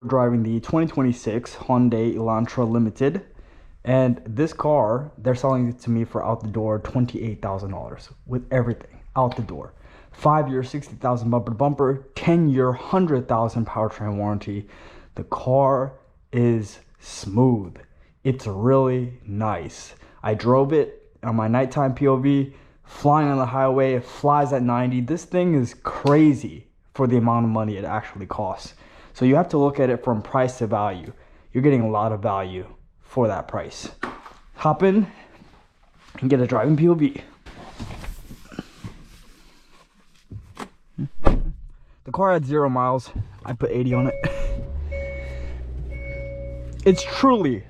Driving the 2026 Hyundai Elantra Limited, and this car, they're selling it to me for out the door $28,000 with everything out the door. 5-year 60,000 bumper to bumper, 10-year 100,000 powertrain warranty. The car is smooth. It's really nice. I drove it on my nighttime POV, flying on the highway. It flies at 90. This thing is crazy for the amount of money it actually costs. So you have to look at it from price to value. You're getting a lot of value for that price. Hop in and get a driving POV. The car had 0 miles. I put 80 on it. It's truly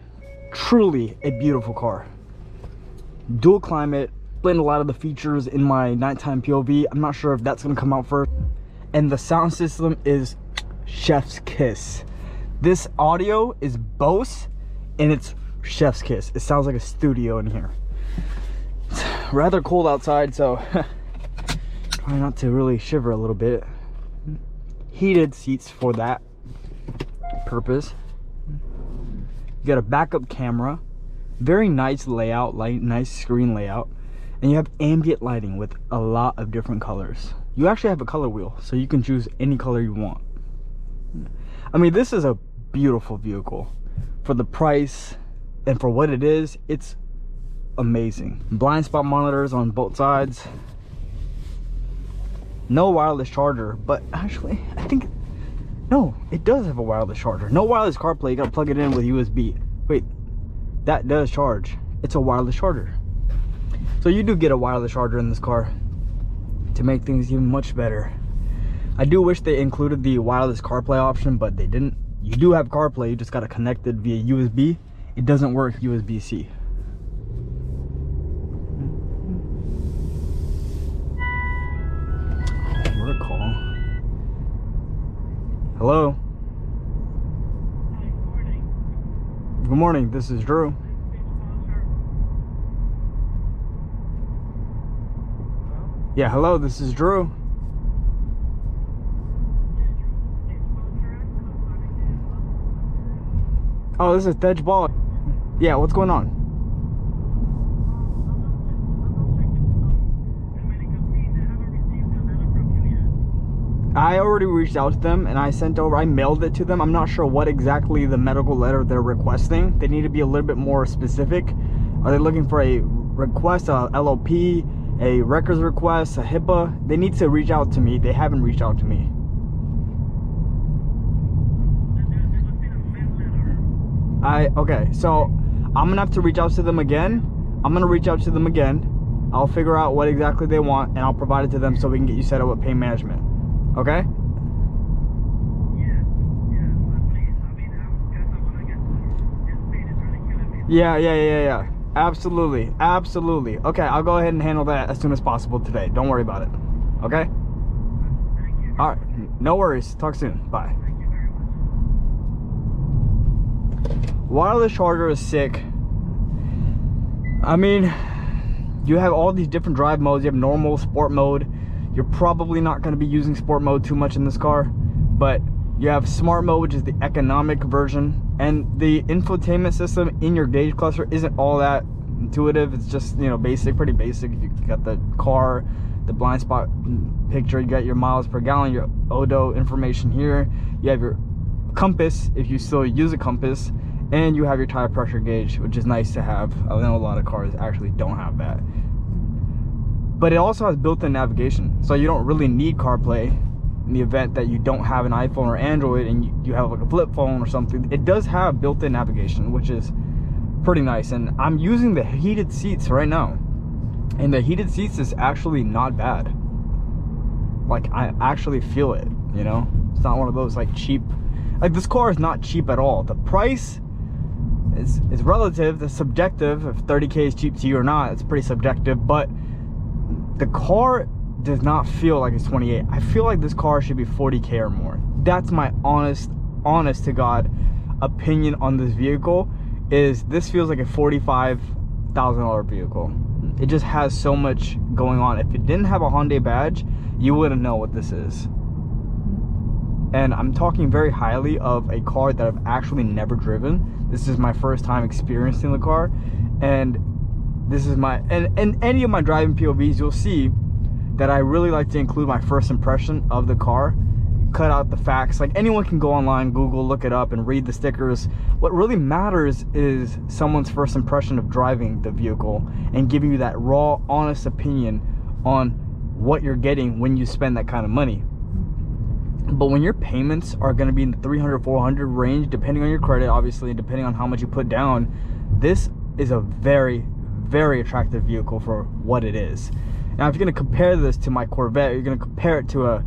a beautiful car. Dual climate, blend a lot of the features in my nighttime POV. I'm not sure if that's gonna come out first. And the sound system is chef's kiss. This audio is Bose and it's chef's kiss. It sounds like a studio in here. It's rather cold outside, so try not to really shiver a little bit. Heated seats for that purpose. You got a backup camera, very nice layout, nice screen layout, and you have ambient lighting with a lot of different colors. You actually have a color wheel, so you can choose any color you want. I mean, this is a beautiful vehicle. For the price and for what it is, it's amazing. Blind spot monitors on both sides. No wireless charger, but actually, I think, no, it does have a wireless charger. No wireless CarPlay, you gotta plug it in with USB. Wait, that does charge. It's a wireless charger. So you do get a wireless charger in this car to make things even much better. I do wish they included the wireless CarPlay option, but they didn't. You do have CarPlay, you just got to connect it via USB. It doesn't work USB-C. What a call. Hello? Hi, good morning. Good morning, this is Drew. Yeah, hello, this is Drew. Oh, this is Tej Ball. Yeah, what's going on? I already reached out to them and I mailed it to them. I'm not sure what exactly the medical letter they're requesting. They need to be a little bit more specific. Are they looking for a request, a LOP, a records request, a HIPAA? They need to reach out to me. They haven't reached out to me. Okay, so I'm gonna have to reach out to them again. I'll figure out what exactly they want and I'll provide it to them so we can get you set up with pain management. Okay? Yeah. Absolutely. Okay, I'll go ahead and handle that as soon as possible today. Don't worry about it. Okay? All right, no worries. Talk soon. Bye. Wireless charger is sick. I mean, you have all these different drive modes. You have normal, sport mode. You're probably not going to be using sport mode too much in this car, but you have smart mode, which is the economic version, and the infotainment system in your gauge cluster isn't all that intuitive. It's just, you know, pretty basic. You got the car, the blind spot picture, you got your miles per gallon, your odo information here, you have your compass if you still use a compass, and you have your tire pressure gauge, which is nice to have. I know a lot of cars actually don't have that. But it also has built-in navigation, so you don't really need CarPlay in the event that you don't have an iPhone or Android and you have like a flip phone or something. It does have built-in navigation, which is pretty nice. And I'm using the heated seats right now, and the heated seats is actually not bad. Like, I actually feel it, you know? It's not one of those like cheap, like this car is not cheap at all. The price is relative, it's subjective. If 30K is cheap to you or not, it's pretty subjective, but the car does not feel like it's 28. I feel like this car should be 40K or more. That's my honest to God opinion on this vehicle. Is this feels like a $45,000 vehicle. It just has so much going on. If it didn't have a Hyundai badge, you wouldn't know what this is. And I'm talking very highly of a car that I've actually never driven. This is my first time experiencing the car, and this is my, and any of my driving POVs, you'll see that I really like to include my first impression of the car, cut out the facts. Like, anyone can go online, Google, look it up, and read the stickers. What really matters is someone's first impression of driving the vehicle and giving you that raw, honest opinion on what you're getting when you spend that kind of money. But when your payments are going to be in the 300, 400 range, depending on your credit, obviously, depending on how much you put down, this is a very, very attractive vehicle for what it is. Now, if you're going to compare this to my Corvette, you're going to compare it to a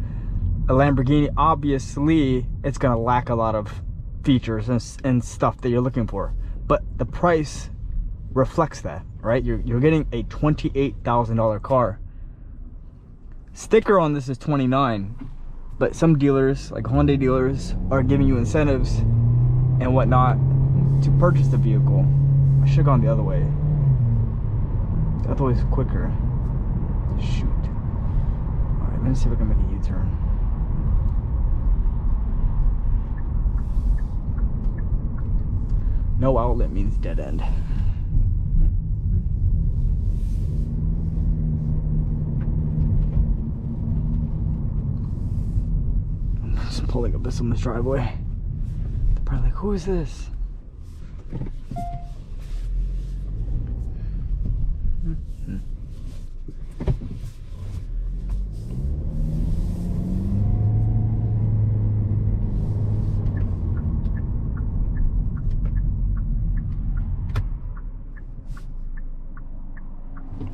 Lamborghini, obviously, it's going to lack a lot of features and stuff that you're looking for. But the price reflects that, right? You're getting a $28,000 car. Sticker on this is $29,000. But some dealers, like Hyundai dealers, are giving you incentives and whatnot to purchase the vehicle. I should have gone the other way. The other way is quicker. Shoot. Alright, let me see if I can make a U-turn. No outlet means dead end. Just pulling up this on this driveway. They're probably like, who is this?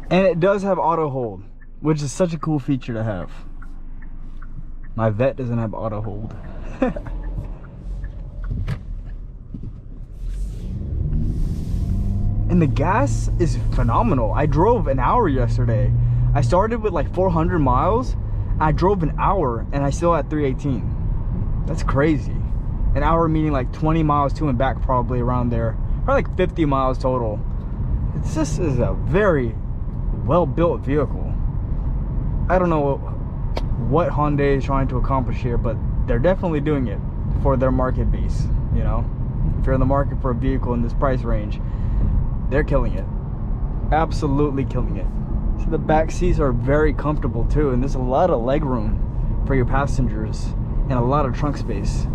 And it does have auto hold, which is such a cool feature to have. My Vet doesn't have auto hold. And the gas is phenomenal. I drove an hour yesterday. I started with like 400 miles. I drove an hour and I still had 318. That's crazy. An hour meaning like 20 miles to and back, probably around there. Probably like 50 miles total. It's just is a very well-built vehicle. I don't know what Hyundai is trying to accomplish here, but they're definitely doing it for their market base. You know, if you're in the market for a vehicle in this price range, they're killing it. Absolutely killing it. So the back seats are very comfortable too, and there's a lot of leg room for your passengers and a lot of trunk space.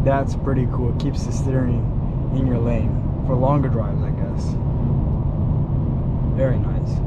That's pretty cool. It keeps the steering in your lane for longer drives, I guess. Very nice.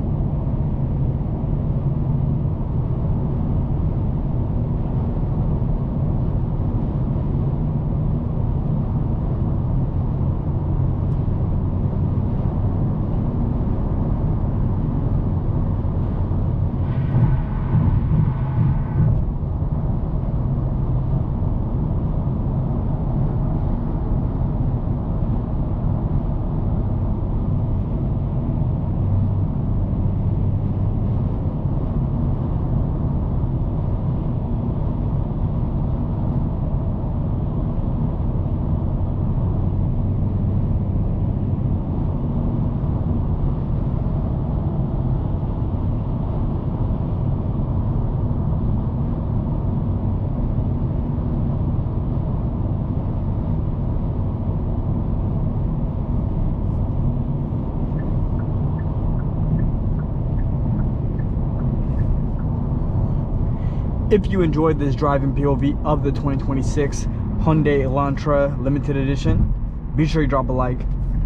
If you enjoyed this driving POV of the 2026 Hyundai Elantra Limited Edition, be sure you drop a like,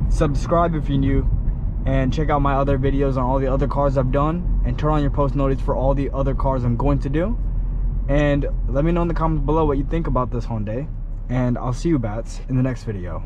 subscribe if you're new, and check out my other videos on all the other cars I've done, and turn on your post notice for all the other cars I'm going to do. And let me know in the comments below what you think about this Hyundai, and I'll see you bats in the next video.